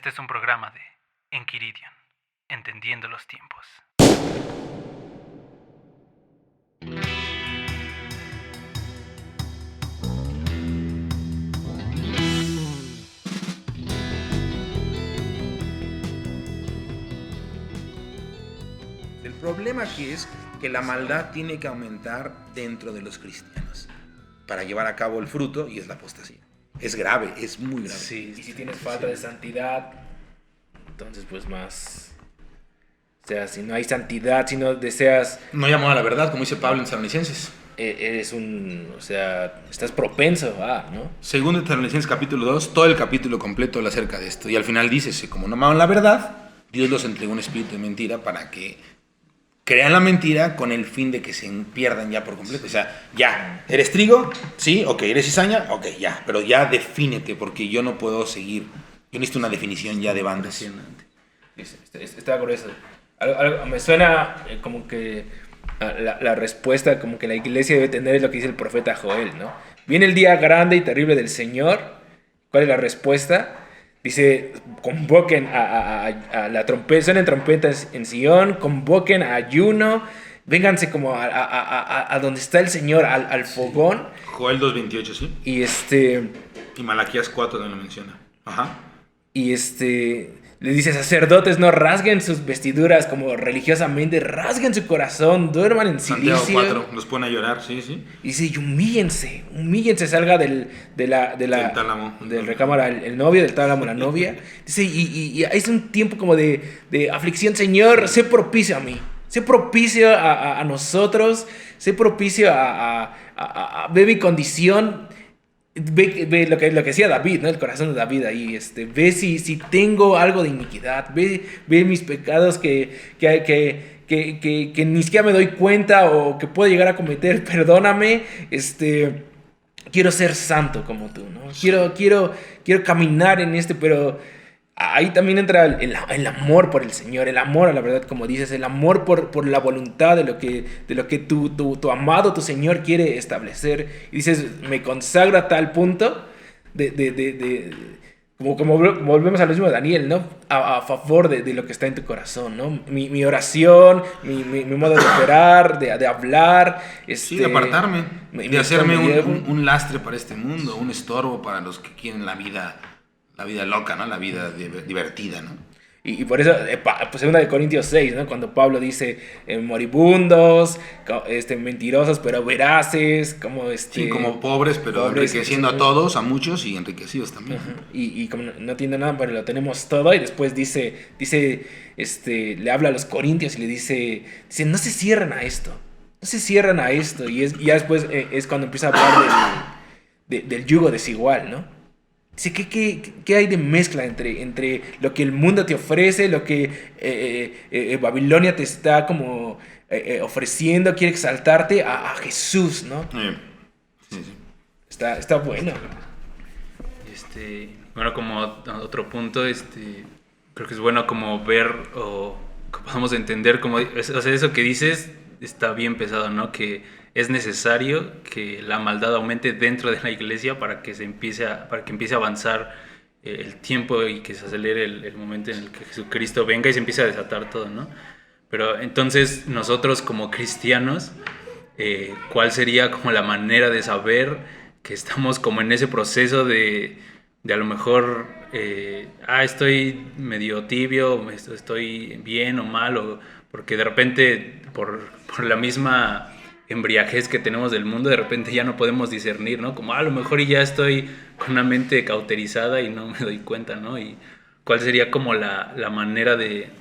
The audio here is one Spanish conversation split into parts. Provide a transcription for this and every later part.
Este es un programa de Enquiridion, entendiendo los tiempos. El problema aquí es que la maldad tiene que aumentar dentro de los cristianos para llevar a cabo el fruto, y es la apostasía. Es grave, es muy grave. Sí, y si tienes falta de santidad, entonces pues más... O sea, si no hay santidad, si no deseas... No llamó a la verdad, como dice Pablo en Tesalonicenses. Eres un... O sea, estás propenso a, ¿no? Segundo de Tesalonicenses capítulo 2, todo el capítulo completo habla acerca de esto. Y al final dice, como no amaban la verdad, Dios los entregó un espíritu de mentira para que crean la mentira con el fin de que se pierdan ya por completo. O sea, ya, ¿eres trigo? Sí, ok, ¿eres cizaña? Ok, ya, pero ya defínete, porque yo no puedo seguir. Yo necesito una definición ya de bandas. Está grueso. Me suena como que la respuesta como que la iglesia debe tener es lo que dice el profeta Joel, ¿no? Viene el día grande y terrible del Señor. ¿Cuál es la respuesta? Dice, convoquen a la trompeta, suenen trompetas en Sion, convoquen a ayuno, vénganse como a donde está el Señor, al fogón. Joel 2.28, ¿sí? Y Malaquías 4 también lo menciona. Ajá. Y le dice, sacerdotes, no rasguen sus vestiduras como religiosamente, rasguen su corazón, duerman en silicio. Santiago 4, los pone a llorar, sí. Y dice, y humíllense, salga del tálamo. Del recámara el novio, del tálamo la novia. Dice, y es un tiempo como de aflicción, Señor, sé propicio a mí, sé propicio a nosotros, sé propicio ve mi condición. Ve lo que decía David, ¿no? El corazón de David ahí, ve si tengo algo de iniquidad, ve mis pecados que ni siquiera me doy cuenta o que puedo llegar a cometer, perdóname, quiero ser santo como tú, ¿no? Quiero caminar en pero ahí también entra el amor por el Señor, el amor a la verdad, como dices, el amor por la voluntad de lo que tu amado, tu Señor quiere establecer. Y dices, me consagro a tal punto como volvemos a lo mismo de Daniel, ¿no? A favor de lo que está en tu corazón, ¿no? Mi oración, mi modo de operar, de hablar. Sí, de apartarme, de hacerme un lastre para este mundo, un estorbo para los que quieren la vida loca, ¿no? La vida divertida, ¿no? Y por eso, pues 2 Corintios 6, ¿no? Cuando Pablo dice moribundos, mentirosos pero veraces, como Sí, como pobres, pero enriqueciendo a todos, a muchos y enriquecidos también. Uh-huh. Y como no tiene nada, pero lo tenemos todo. Y después dice, le habla a los corintios y le dice, no se cierran a esto. No se cierran a esto. Y ya después es cuando empieza a hablar del yugo desigual, ¿no? Dice, ¿qué hay de mezcla entre lo que el mundo te ofrece, lo que Babilonia te está como ofreciendo, quiere exaltarte a Jesús, ¿no? Sí. Está bueno. Bueno, como otro punto, creo que es bueno como ver o que podamos entender como, o sea, eso que dices está bien pesado, ¿no? Que es necesario que la maldad aumente dentro de la iglesia para que empiece a avanzar el tiempo y que se acelere el momento en el que Jesucristo venga y se empiece a desatar todo, ¿no? Pero entonces nosotros como cristianos, ¿cuál sería como la manera de saber que estamos como en ese proceso de a lo mejor, estoy medio tibio, estoy bien o mal, porque de repente por la misma embriaguez que tenemos del mundo, de repente ya no podemos discernir, ¿no? Como a lo mejor ya estoy con una mente cauterizada y no me doy cuenta, ¿no? Y cuál sería como la manera de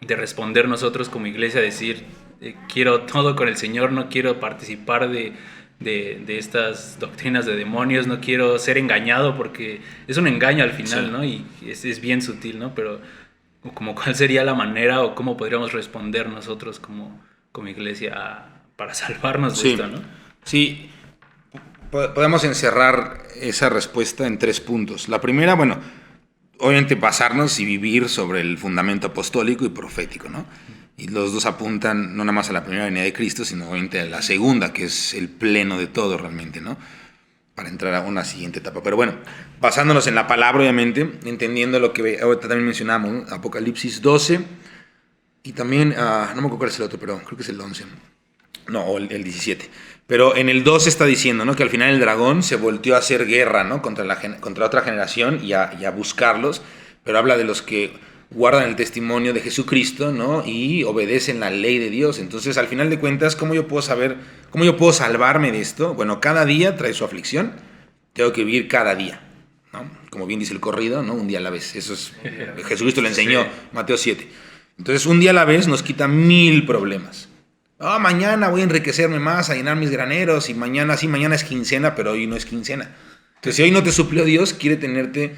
responder nosotros como iglesia, decir, quiero todo con el Señor, no quiero participar de estas doctrinas de demonios, no quiero ser engañado, porque es un engaño al final, sí, ¿no? Y es bien sutil, ¿no? Pero como cuál sería la manera o cómo podríamos responder nosotros como iglesia para salvarnos de esto, ¿no? Sí, podemos encerrar esa respuesta en 3 puntos. La primera, bueno, obviamente basarnos y vivir sobre el fundamento apostólico y profético, ¿no? Y los dos apuntan no nada más a la primera venida de Cristo, sino obviamente a la segunda, que es el pleno de todo realmente, ¿no? para entrar a una siguiente etapa. Pero bueno, basándonos en la palabra, obviamente, entendiendo lo que ahorita también mencionamos, ¿no? Apocalipsis 12, y también, no me acuerdo cuál es el otro, pero creo que es el 11. No, o el 17. Pero en el 12 está diciendo, ¿no?, que al final el dragón se volteó a hacer guerra, ¿no?, contra otra generación y a buscarlos, pero habla de los que guardan el testimonio de Jesucristo, ¿no?, y obedecen la ley de Dios. Entonces, al final de cuentas, ¿cómo yo puedo salvarme de esto? Bueno, cada día trae su aflicción, tengo que vivir cada día, ¿no? Como bien dice el corrido, ¿no?, un día a la vez. Eso es, Jesucristo lo enseñó, Mateo 7. Entonces, un día a la vez nos quita 1000 problemas. Mañana voy a enriquecerme más, a llenar mis graneros, y mañana es quincena, pero hoy no es quincena. Entonces, si hoy no te suplió Dios, quiere tenerte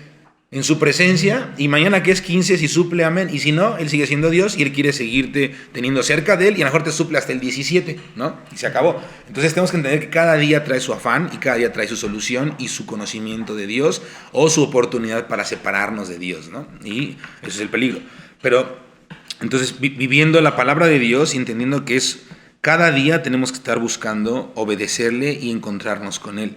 en su presencia, y mañana que es 15, si suple, amén, y si no, Él sigue siendo Dios, y Él quiere seguirte teniendo cerca de Él, y a lo mejor te suple hasta el 17, ¿no? Y se acabó. Entonces tenemos que entender que cada día trae su afán, y cada día trae su solución, y su conocimiento de Dios, o su oportunidad para separarnos de Dios, ¿no? Y eso es el peligro. Pero, entonces, viviendo la palabra de Dios, y entendiendo que es cada día tenemos que estar buscando obedecerle y encontrarnos con Él.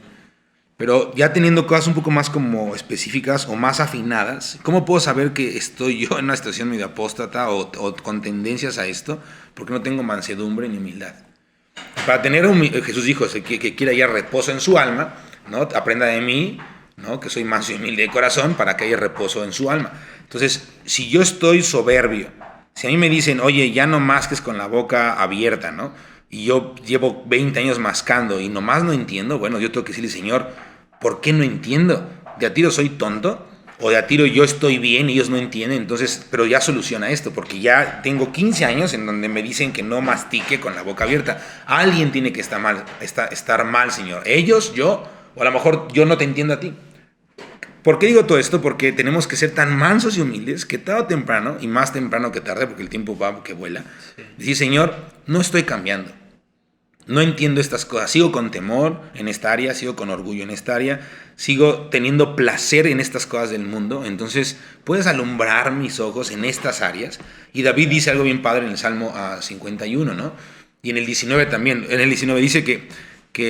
Pero ya teniendo cosas un poco más como específicas o más afinadas, ¿cómo puedo saber que estoy yo en una situación medio apóstata o con tendencias a esto? Porque no tengo mansedumbre ni humildad. Para tener Jesús dijo que quiera hallar reposo en su alma, ¿no? Aprenda de mí, ¿no?, que soy manso y humilde de corazón, para que haya reposo en su alma. Entonces, si yo estoy soberbio, si a mí me dicen, oye, ya no masques con la boca abierta, ¿no?, y yo llevo 20 años mascando y nomás no entiendo, bueno, yo tengo que decirle, Señor, ¿por qué no entiendo? ¿De a tiro soy tonto? ¿O de a tiro yo estoy bien y ellos no entienden? Entonces, pero ya soluciona esto, porque ya tengo 15 años en donde me dicen que no mastique con la boca abierta. Alguien tiene que estar mal, Señor. Ellos, yo, o a lo mejor yo no te entiendo a ti. ¿Por qué digo todo esto? Porque tenemos que ser tan mansos y humildes que tarde o temprano, y más temprano que tarde, porque el tiempo va que vuela, decir, Señor, no estoy cambiando. No entiendo estas cosas, sigo con temor en esta área, sigo con orgullo en esta área, sigo teniendo placer en estas cosas del mundo. Entonces, puedes alumbrar mis ojos en estas áreas. Y David dice algo bien padre en el Salmo 51, ¿no? Y en el 19 también. En el 19 dice que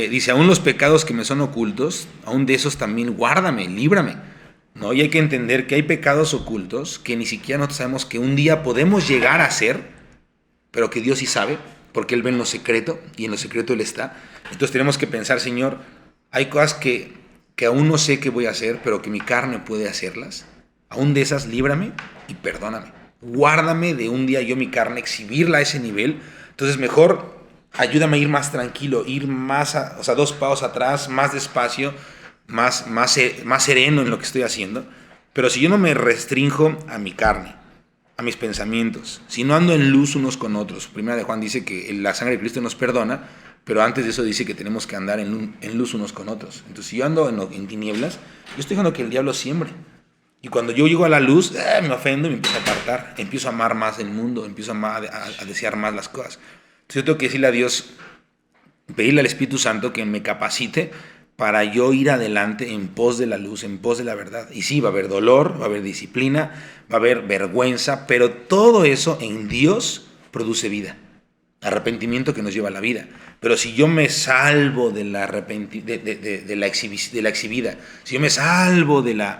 dice, aún los pecados que me son ocultos, aún de esos también guárdame, líbrame, ¿no? Y hay que entender que hay pecados ocultos que ni siquiera nosotros sabemos que un día podemos llegar a hacer, pero que Dios sí sabe, porque Él ve en lo secreto, y en lo secreto Él está. Entonces tenemos que pensar, Señor, hay cosas que aún no sé qué voy a hacer, pero que mi carne puede hacerlas. Aún de esas, líbrame y perdóname. Guárdame de un día yo mi carne, exhibirla a ese nivel. Entonces mejor ayúdame a ir más tranquilo, ir más, 2 pasos atrás, más despacio, más sereno en lo que estoy haciendo. Pero si yo no me restrinjo a mi carne, a mis pensamientos, si no ando en luz unos con otros. Primera de Juan dice que la sangre de Cristo nos perdona, pero antes de eso dice que tenemos que andar en luz unos con otros. Entonces, si yo ando en tinieblas, yo estoy dejando que el diablo siembre. Y cuando yo llego a la luz, me ofendo y me empiezo a apartar. Empiezo a amar más el mundo, empiezo a desear más las cosas. Entonces, yo tengo que decirle a Dios, pedirle al Espíritu Santo que me capacite para yo ir adelante en pos de la luz, en pos de la verdad. Y sí, va a haber dolor, va a haber disciplina, va a haber vergüenza, pero todo eso en Dios produce vida. Arrepentimiento que nos lleva a la vida. Pero si yo me salvo de la exhibida, si yo me salvo de la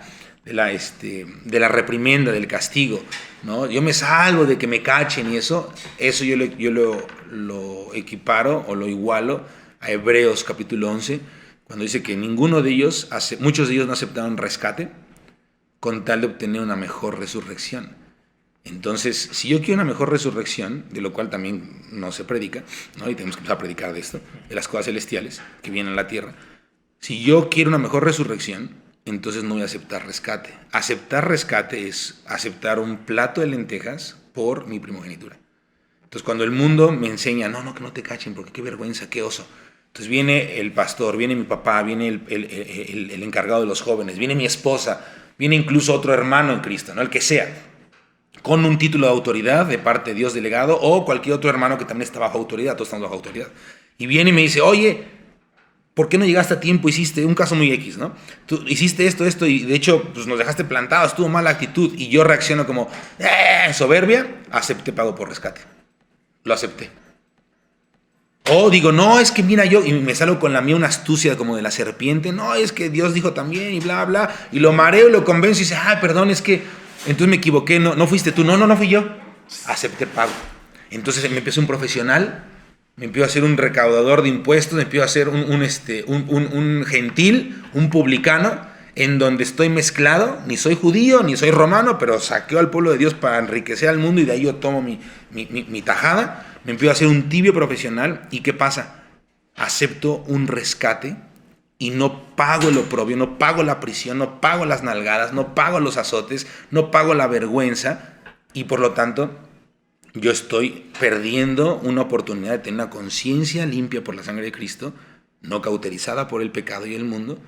reprimenda, del castigo, ¿no? Yo me salvo de que me cachen y eso yo lo equiparo o lo igualo a Hebreos capítulo 11, cuando dice que muchos de ellos no aceptaron rescate con tal de obtener una mejor resurrección. Entonces, si yo quiero una mejor resurrección, de lo cual también no se predica, ¿no? Y tenemos que empezar a predicar de esto, de las cosas celestiales que vienen a la tierra. Si yo quiero una mejor resurrección, entonces no voy a aceptar rescate. Aceptar rescate es aceptar un plato de lentejas por mi primogenitura. Entonces, cuando el mundo me enseña, no, que no te cachen, porque qué vergüenza, qué oso. Entonces viene el pastor, viene mi papá, viene el encargado de los jóvenes, viene mi esposa, viene incluso otro hermano en Cristo, ¿no? El que sea, con un título de autoridad de parte de Dios delegado, o cualquier otro hermano que también está bajo autoridad, todos estamos bajo autoridad. Y viene y me dice, oye, ¿por qué no llegaste a tiempo? Hiciste un caso muy X, ¿no? Tú hiciste esto, y de hecho pues nos dejaste plantados, tuvo mala actitud, y yo reacciono como, soberbia, acepté pago por rescate. Lo acepté. O digo, no, es que mira yo, y me salgo con la mía una astucia como de la serpiente, no, es que Dios dijo también y bla, bla, y lo mareo y lo convenzo y dice, ay, perdón, es que entonces me equivoqué, no fuiste tú, no fui yo, acepté el pago. Entonces me empiezo un profesional, me empiezo a hacer un recaudador de impuestos, me empiezo a hacer un gentil, un publicano, en donde estoy mezclado, ni soy judío, ni soy romano, pero saqueo al pueblo de Dios para enriquecer al mundo y de ahí yo tomo mi tajada. Me empiezo a hacer un tibio profesional y ¿qué pasa? Acepto un rescate y no pago el oprobio, no pago la prisión, no pago las nalgadas, no pago los azotes, no pago la vergüenza y por lo tanto yo estoy perdiendo una oportunidad de tener una conciencia limpia por la sangre de Cristo, no cauterizada por el pecado y el mundo.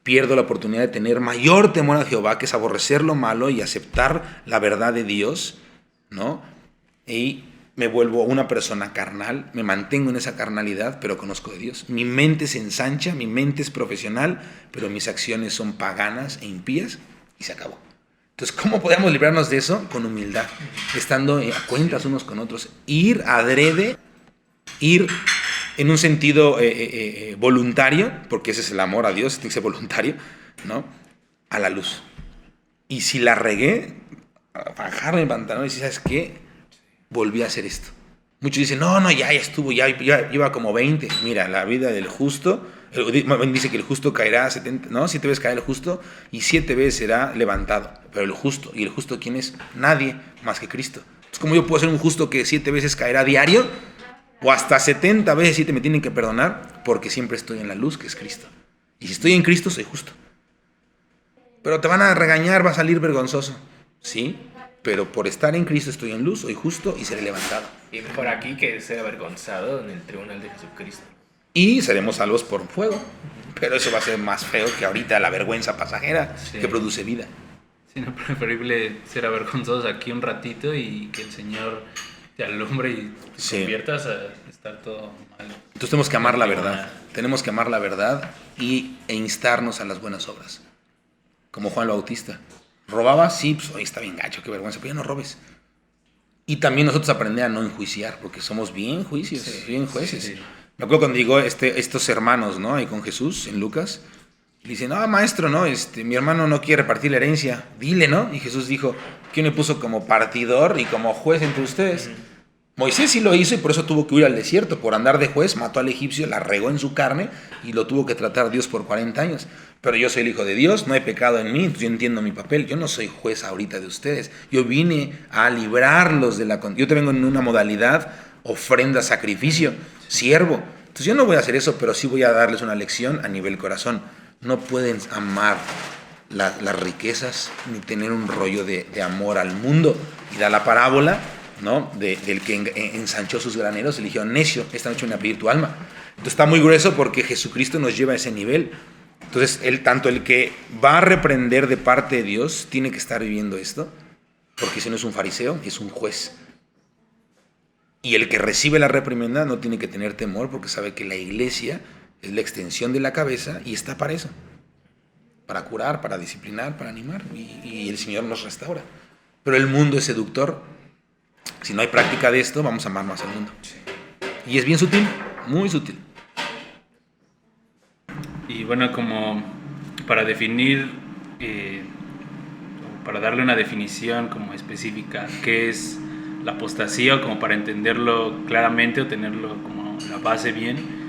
Pierdo la oportunidad de tener mayor temor a Jehová, que es aborrecer lo malo y aceptar la verdad de Dios, ¿no? Y me vuelvo una persona carnal, me mantengo en esa carnalidad, pero conozco de Dios. Mi mente se ensancha, mi mente es profesional, pero mis acciones son paganas e impías y se acabó. Entonces, ¿cómo podemos librarnos de eso? Con humildad, estando a cuentas unos con otros, ir adrede, ir en un sentido voluntario, porque ese es el amor a Dios, tiene que ser voluntario, ¿no? A la luz. Y si la regué, bajarme el pantalón y decir, ¿sabes qué? Volví a hacer esto. Muchos dicen, no, ya estuvo, ya iba como 20. Mira, la vida del justo, dice que el justo caerá 70, ¿no? 7 veces caerá el justo y 7 veces será levantado. Pero el justo, ¿y el justo quién es? Nadie más que Cristo. Es como yo puedo ser un justo que 7 veces caerá diario, o hasta 70 veces 7 me tienen que perdonar, porque siempre estoy en la luz, que es Cristo. Y si estoy en Cristo, soy justo. Pero te van a regañar, va a salir vergonzoso. Sí, pero por estar en Cristo estoy en luz, soy justo y seré levantado. Y mejor aquí que ser avergonzado en el tribunal de Jesucristo. Y seremos salvos por fuego. Pero eso va a ser más feo que ahorita la vergüenza pasajera que produce vida. Sí, no, preferible ser avergonzados aquí un ratito y que el Señor te alumbre y te conviertas a estar todo mal. Entonces tenemos que amar la verdad. Tenemos que amar la verdad e instarnos a las buenas obras. Como Juan el Bautista. ¿Robaba? Sí, pues hoy está bien gacho, qué vergüenza, pero ya no robes. Y también nosotros aprender a no enjuiciar, porque somos bien juicios, bien jueces. Sí. Me acuerdo cuando llegó estos hermanos, ¿no? Ahí con Jesús en Lucas. Le dicen, no, maestro, no, mi hermano no quiere repartir la herencia. Dile, ¿no? Y Jesús dijo, ¿quién me puso como partidor y como juez entre ustedes? Moisés sí lo hizo y por eso tuvo que huir al desierto. Por andar de juez, mató al egipcio, la regó en su carne y lo tuvo que tratar Dios por 40 años. Pero yo soy el Hijo de Dios, no hay pecado en mí, entonces yo entiendo mi papel. Yo no soy juez ahorita de ustedes. Yo vine a librarlos de la... Yo te vengo en una modalidad, ofrenda, sacrificio, siervo. Entonces yo no voy a hacer eso, pero sí voy a darles una lección a nivel corazón. No pueden amar las riquezas ni tener un rollo de amor al mundo. Y da la parábola, ¿no? Del que ensanchó sus graneros, le dijeron, necio, esta noche viene a pedir tu alma. Entonces está muy grueso porque Jesucristo nos lleva a ese nivel. Entonces, tanto el que va a reprender de parte de Dios tiene que estar viviendo esto, porque si no es un fariseo, es un juez. Y el que recibe la reprimenda no tiene que tener temor, porque sabe que la iglesia es la extensión de la cabeza y está para eso, para curar, para disciplinar, para animar, y el Señor nos restaura. Pero el mundo es seductor. Si no hay práctica de esto, vamos a amar más al mundo. Y es bien sutil, muy sutil. Y bueno, como para definir, para darle una definición como específica, ¿qué es la apostasía? O como para entenderlo claramente o tenerlo como la base bien,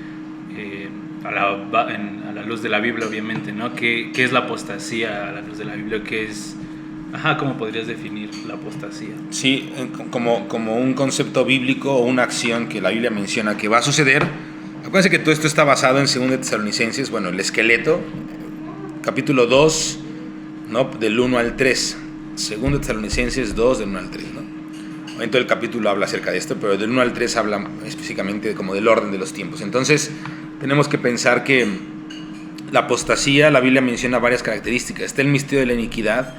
a la luz de la Biblia, obviamente, ¿no? ¿Qué es la apostasía a la luz de la Biblia? ¿Qué es? ¿Cómo podrías definir la apostasía? Sí, como un concepto bíblico o una acción que la Biblia menciona que va a suceder. Acuérdense que todo esto está basado en 2 Tesalonicenses, bueno, el esqueleto, capítulo 2, ¿no? Del 1 al 3. 2 Tesalonicenses 2, del 1 al 3, ¿no? Obviamente el capítulo habla acerca de esto, pero del 1 al 3 habla específicamente como del orden de los tiempos. Entonces, tenemos que pensar que la apostasía, la Biblia menciona varias características. Está el misterio de la iniquidad,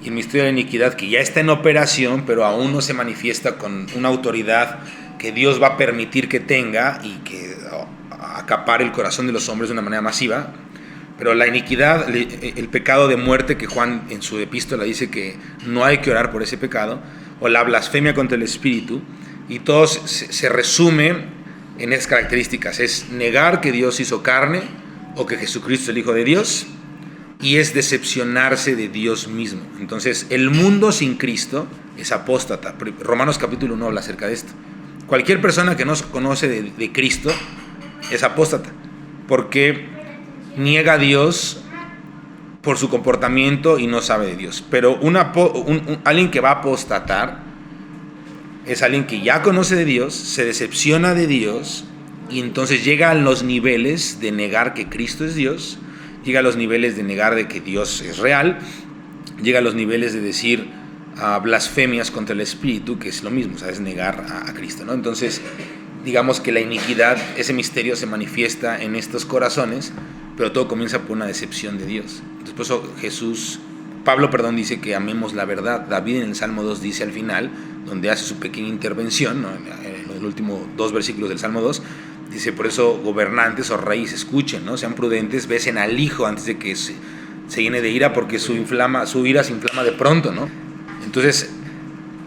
y el misterio de la iniquidad que ya está en operación, pero aún no se manifiesta con una autoridad que Dios va a permitir que tenga y que acapare el corazón de los hombres de una manera masiva. Pero la iniquidad, el pecado de muerte, que Juan en su epístola dice que no hay que orar por ese pecado, o la blasfemia contra el Espíritu, y todo se resume en esas características. Es negar que Dios hizo carne o que Jesucristo es el Hijo de Dios, y es decepcionarse de Dios mismo. Entonces, el mundo sin Cristo es apóstata. Romanos capítulo 1 habla acerca de esto. Cualquier persona que no conoce de Cristo es apóstata, porque niega a Dios por su comportamiento y no sabe de Dios. Pero alguien que va a apostatar es alguien que ya conoce de Dios, se decepciona de Dios, y entonces llega a los niveles de negar que Cristo es Dios, llega a los niveles de negar de que Dios es real, llega a los niveles de decir blasfemias contra el Espíritu, que es lo mismo, o sea, es negar a Cristo, ¿no? Entonces, digamos que la iniquidad, ese misterio se manifiesta en estos corazones, pero todo comienza por una decepción de Dios. Después Pablo dice que amemos la verdad. David en el Salmo 2 dice al final, donde hace su pequeña intervención, ¿no? En los últimos 2 versículos del Salmo 2, dice: por eso, gobernantes o reyes, escuchen, ¿no? Sean prudentes, besen al Hijo antes de que se llene de ira, porque su ira se inflama de pronto, ¿no? Entonces,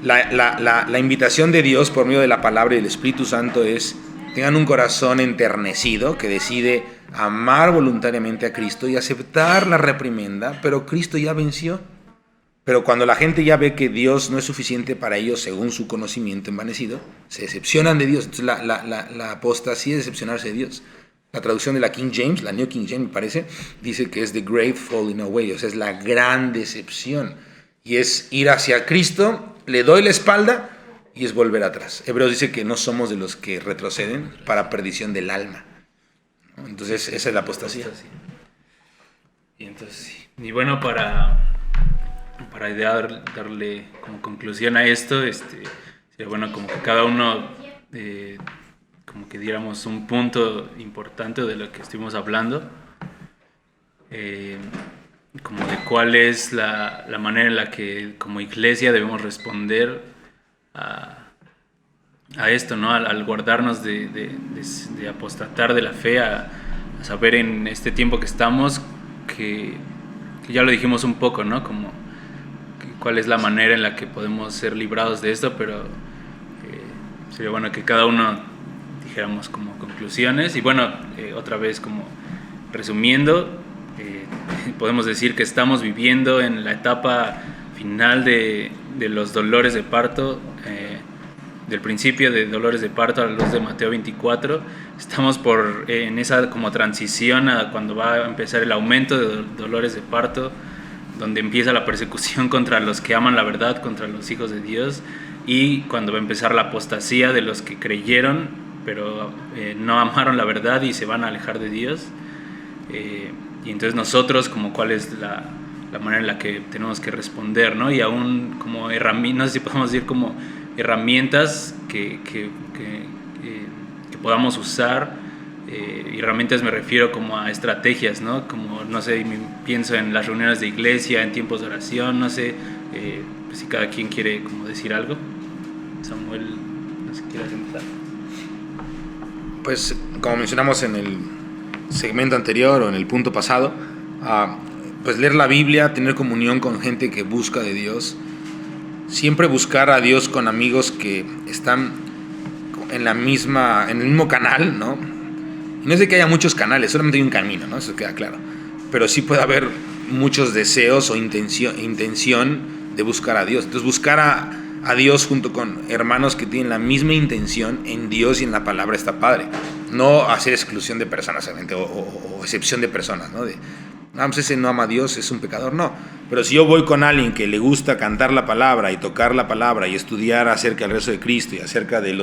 la invitación de Dios por medio de la palabra y del Espíritu Santo es: tengan un corazón enternecido que decide amar voluntariamente a Cristo y aceptar la reprimenda, pero Cristo ya venció. Pero cuando la gente ya ve que Dios no es suficiente para ellos según su conocimiento envanecido, se decepcionan de Dios. Entonces la apostasía es decepcionarse de Dios. La traducción de la King James, la New King James me parece, dice que es the great falling away, o sea, es la gran decepción. Y es ir hacia Cristo, le doy la espalda y es volver atrás. Hebreos dice que no somos de los que retroceden para perdición del alma. Entonces esa es la apostasía. Y entonces, y bueno, para darle como conclusión a esto, sería bueno como que cada uno como que diéramos un punto importante de lo que estuvimos hablando, como de cuál es la manera en la que como iglesia debemos responder a esto, ¿no? Al guardarnos de apostatar de la fe, a saber en este tiempo que estamos, que ya lo dijimos un poco, ¿no? Como cuál es la manera en la que podemos ser librados de esto, pero sería bueno que cada uno dijéramos como conclusiones. Y bueno, otra vez como resumiendo, podemos decir que estamos viviendo en la etapa final de los dolores de parto, del principio de dolores de parto a la luz de Mateo 24. Estamos en esa como transición a cuando va a empezar el aumento de dolores de parto, donde empieza la persecución contra los que aman la verdad, contra los hijos de Dios, y cuando va a empezar la apostasía de los que creyeron, pero no amaron la verdad y se van a alejar de Dios. Y entonces nosotros, como cuál es la manera en la que tenemos que responder, ¿no? Y aún como herramientas, no sé si podemos decir como herramientas que podamos usar. Herramientas me refiero como a estrategias, ¿no? Como, no sé, pienso en las reuniones de iglesia, en tiempos de oración, no sé, si cada quien quiere como decir algo. Samuel, no sé, ¿quieres empezar? Pues como mencionamos en el segmento anterior o en el punto pasado, pues leer la Biblia, tener comunión con gente que busca de Dios, siempre buscar a Dios con amigos que están en el mismo canal, ¿no? Y no es de que haya muchos canales, solamente hay un camino, ¿no? Eso queda claro. Pero sí puede haber muchos deseos o intención de buscar a Dios. Entonces buscar a Dios junto con hermanos que tienen la misma intención en Dios y en la palabra está padre. No hacer exclusión de personas o excepción de personas, ¿no? Pues ese no ama a Dios, es un pecador, no. Pero si yo voy con alguien que le gusta cantar la palabra y tocar la palabra y estudiar acerca del rezo de Cristo y acerca de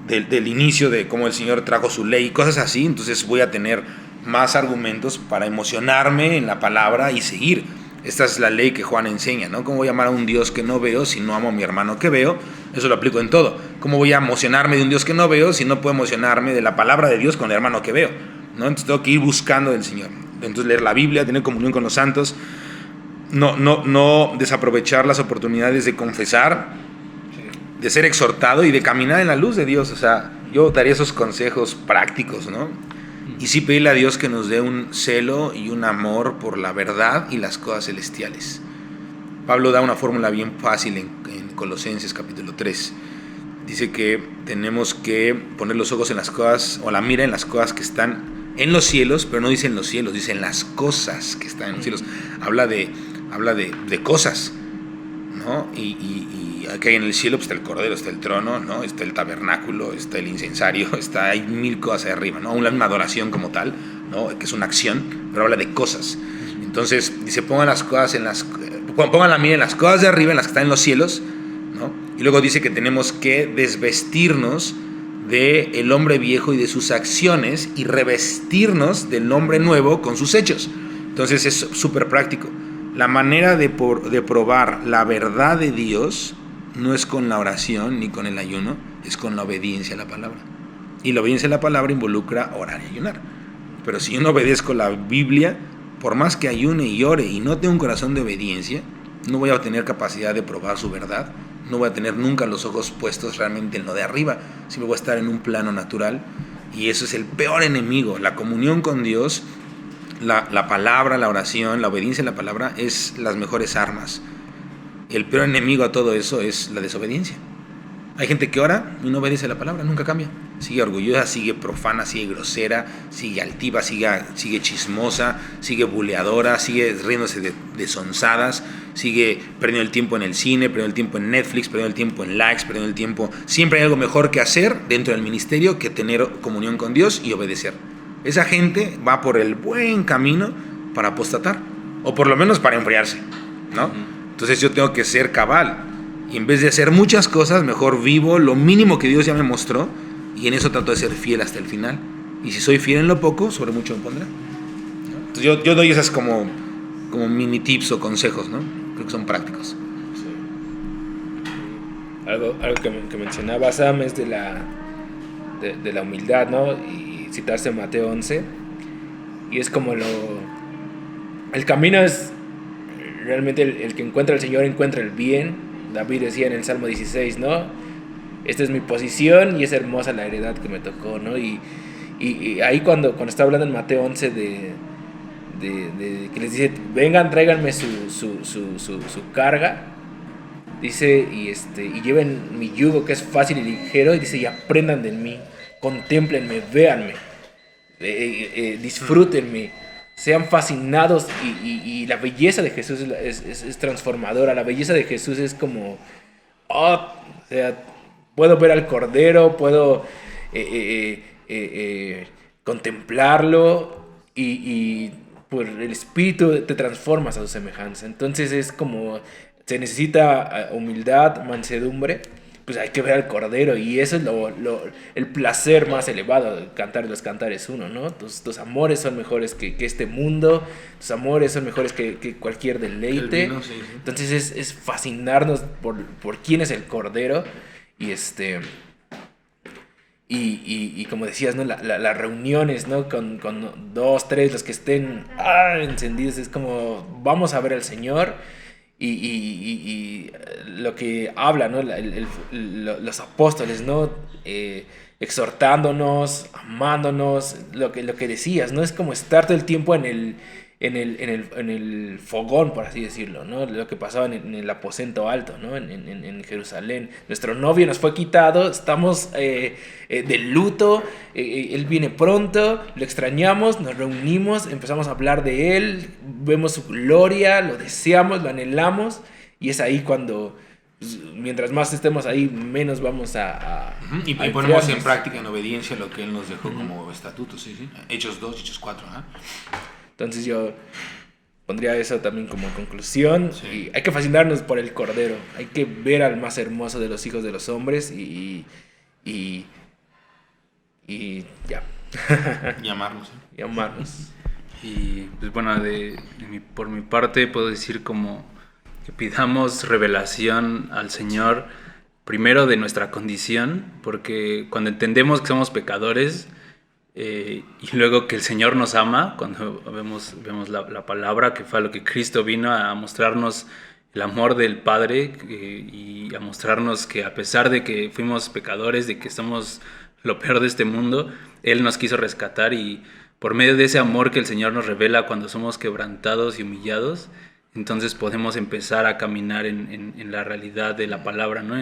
del inicio de cómo el Señor trajo su ley y cosas así, entonces voy a tener más argumentos para emocionarme en la palabra y seguir. Esta es la ley que Juan enseña, ¿no? ¿Cómo voy a amar a un Dios que no veo si no amo a mi hermano que veo? Eso lo aplico en todo. ¿Cómo voy a emocionarme de un Dios que no veo si no puedo emocionarme de la palabra de Dios con el hermano que veo? ¿No? Entonces tengo que ir buscando del Señor. Entonces leer la Biblia, tener comunión con los santos, no desaprovechar las oportunidades de confesar, de ser exhortado y de caminar en la luz de Dios. O sea, yo daría esos consejos prácticos, ¿no? Y sí pedirle a Dios que nos dé un celo y un amor por la verdad y las cosas celestiales. Pablo da una fórmula bien fácil en Colosenses capítulo 3. dice que tenemos que poner los ojos en las cosas, o la mira en las cosas que están en los cielos, pero no dice en los cielos, dice en las cosas que están en los cielos. Habla de cosas, ¿no? Y aquí en el cielo pues, está el cordero, está el trono, ¿no? Está el tabernáculo, está el incensario, hay 1000 cosas ahí arriba, ¿no? Una adoración como tal, ¿no? Que es una acción, pero habla de cosas. Entonces dice, pongan la mira en las cosas de arriba, en las que están en los cielos, ¿no? Y luego dice que tenemos que desvestirnos del hombre viejo y de sus acciones y revestirnos del hombre nuevo con sus hechos. Entonces es súper práctico. La manera de probar la verdad de Dios no es con la oración ni con el ayuno, es con la obediencia a la palabra. Y la obediencia a la palabra involucra orar y ayunar. Pero si yo no obedezco la Biblia, por más que ayune y ore y no tenga un corazón de obediencia, no voy a tener capacidad de probar su verdad, no voy a tener nunca los ojos puestos realmente en lo de arriba, siempre voy a estar en un plano natural, y eso es el peor enemigo. La comunión con Dios, la palabra, la oración, la obediencia a la palabra es las mejores armas. El peor enemigo a todo eso es la desobediencia. Hay gente que ora y no obedece a la palabra, nunca cambia. Sigue orgullosa, sigue profana, sigue grosera, sigue altiva, sigue chismosa, sigue buleadora, sigue riéndose de sonzadas, sigue perdiendo el tiempo en el cine, perdiendo el tiempo en Netflix, perdiendo el tiempo en likes, perdiendo el tiempo. Siempre hay algo mejor que hacer dentro del ministerio que tener comunión con Dios y obedecer. Esa gente va por el buen camino para apostatar, o por lo menos para enfriarse, ¿no? Entonces yo tengo que ser cabal. Y en vez de hacer muchas cosas, mejor vivo lo mínimo que Dios ya me mostró, y en eso trato de ser fiel hasta el final. Y si soy fiel en lo poco, sobre mucho me pondrá. Entonces yo doy esas como mini tips o consejos, ¿no? Creo que son prácticos. Sí. Algo que mencionaba Sam es de la humildad, ¿no? Y citarse Mateo 11. Y es como el camino es realmente el que encuentra al Señor encuentra el bien. David decía en el Salmo 16, ¿no? Esta es mi posición y es hermosa la heredad que me tocó, ¿no? Y ahí cuando está hablando en Mateo 11 de que les dice, vengan, tráiganme su carga, dice, y lleven mi yugo que es fácil y ligero, y dice, y aprendan de mí, contémplenme, véanme, disfrútenme, sean fascinados, y la belleza de Jesús es transformadora. La belleza de Jesús es como, o sea, puedo ver al Cordero, puedo contemplarlo, y por el Espíritu te transformas a su semejanza. Entonces es como, se necesita humildad, mansedumbre. Pues hay que ver al Cordero, y eso es el placer más elevado, cantar los cantares uno, ¿no? Tus amores son mejores que este mundo, tus amores son mejores que cualquier deleite. Vino, sí. Entonces es fascinarnos por quién es el Cordero, y como decías, ¿no? Las reuniones, ¿no? Con 2, 3, los que estén encendidos, es como, vamos a ver al Señor. Y lo que habla, ¿no? Los apóstoles, ¿no? Exhortándonos, amándonos, lo que decías, ¿no? Es como estar todo el tiempo en el fogón, por así decirlo, ¿no? Lo que pasaba en el aposento alto, ¿no? En Jerusalén. Nuestro novio nos fue quitado, estamos de luto, él viene pronto, lo extrañamos, nos reunimos, empezamos a hablar de él, vemos su gloria, lo deseamos, lo anhelamos, y es ahí cuando, pues, mientras más estemos ahí, menos vamos a y ponemos en práctica, en obediencia, lo que él nos dejó como estatutos, sí. Hechos 2, Hechos 4, ¿eh? Entonces yo pondría eso también como conclusión. Sí. Y hay que fascinarnos por el Cordero. Hay que ver al más hermoso de los hijos de los hombres y ya. Y amarnos. Y amarnos. Y pues bueno, por mi parte puedo decir como que pidamos revelación al Señor primero de nuestra condición, porque cuando entendemos que somos pecadores, y luego que el Señor nos ama, cuando vemos la palabra, que fue a lo que Cristo vino a mostrarnos el amor del Padre, y a mostrarnos que a pesar de que fuimos pecadores, de que somos lo peor de este mundo, Él nos quiso rescatar, y por medio de ese amor que el Señor nos revela cuando somos quebrantados y humillados, entonces podemos empezar a caminar en la realidad de la palabra, ¿no?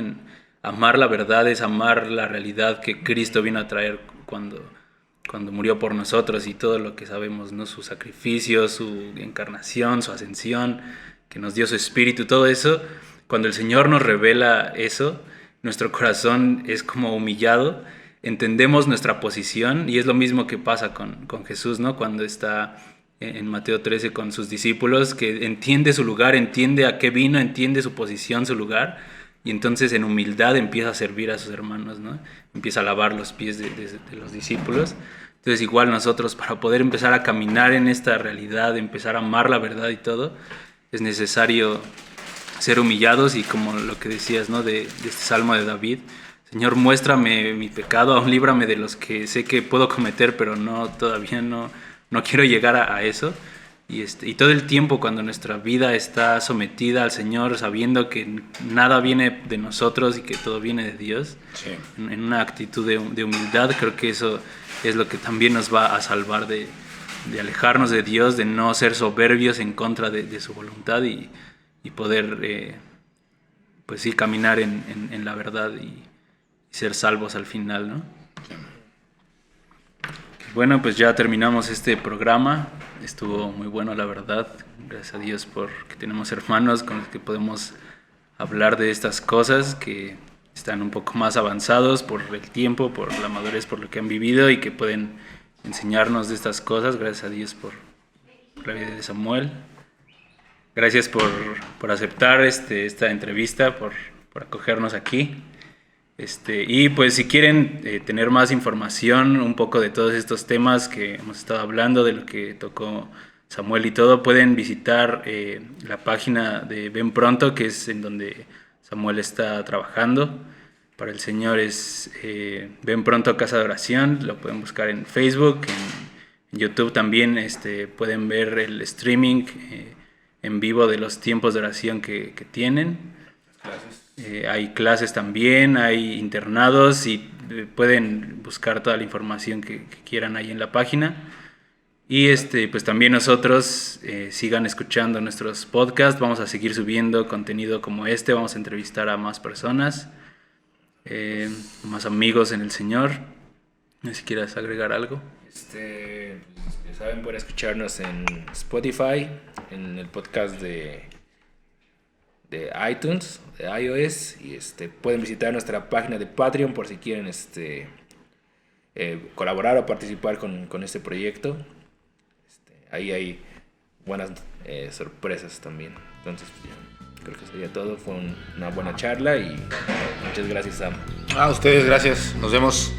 amar la verdad es amar la realidad que Cristo vino a traer cuando murió por nosotros y todo lo que sabemos, ¿no? Su sacrificio, su encarnación, su ascensión, que nos dio su espíritu, todo eso. Cuando el Señor nos revela eso, nuestro corazón es como humillado, entendemos nuestra posición y es lo mismo que pasa con Jesús, ¿no? Cuando está en Mateo 13 con sus discípulos, que entiende su lugar, entiende a qué vino, entiende su posición, su lugar, y entonces en humildad empieza a servir a sus hermanos, ¿no? Empieza a lavar los pies de los discípulos. Entonces igual nosotros, para poder empezar a caminar en esta realidad, empezar a amar la verdad y todo, es necesario ser humillados y como lo que decías, ¿no? De este Salmo de David: Señor, muéstrame mi pecado, aún líbrame de los que sé que puedo cometer, pero todavía no quiero llegar a eso. Y todo el tiempo cuando nuestra vida está sometida al Señor, sabiendo que nada viene de nosotros y que todo viene de Dios, Sí. en una actitud de humildad, creo que eso es lo que también nos va a salvar de alejarnos de Dios, de no ser soberbios en contra de su voluntad y poder, pues sí, caminar en la verdad y ser salvos al final, ¿no? Bueno, pues ya terminamos este programa. Estuvo muy bueno, la verdad. Gracias a Dios porque tenemos hermanos con los que podemos hablar de estas cosas que están un poco más avanzados por el tiempo, por la madurez, por lo que han vivido y que pueden enseñarnos de estas cosas. Gracias a Dios por la vida de Samuel. Gracias por aceptar esta entrevista, por acogernos aquí. Y pues si quieren tener más información un poco de todos estos temas que hemos estado hablando, de lo que tocó Samuel y todo, pueden visitar la página de Ven Pronto, que es en donde Samuel está trabajando. Para el Señor es Ven Pronto Casa de Oración. Lo pueden buscar en Facebook, en YouTube también. Pueden ver el streaming en vivo de los tiempos de oración que tienen. Gracias. Hay clases también, hay internados y pueden buscar toda la información que quieran ahí en la página. Y pues también nosotros sigan escuchando nuestros podcasts. Vamos a seguir subiendo contenido como vamos a entrevistar a más personas, más amigos en el Señor. No sé si quieras agregar algo. Ya saben, pueden escucharnos en Spotify, en el podcast de iTunes, de iOS, y pueden visitar nuestra página de Patreon por si quieren colaborar o participar con este proyecto. Ahí hay buenas sorpresas también. Entonces ya, creo que sería todo. Fue una buena charla y muchas gracias, Sam. A ustedes, gracias. Nos vemos.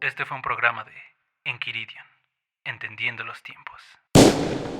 Este fue un programa de Enquiridion, Entendiendo los Tiempos.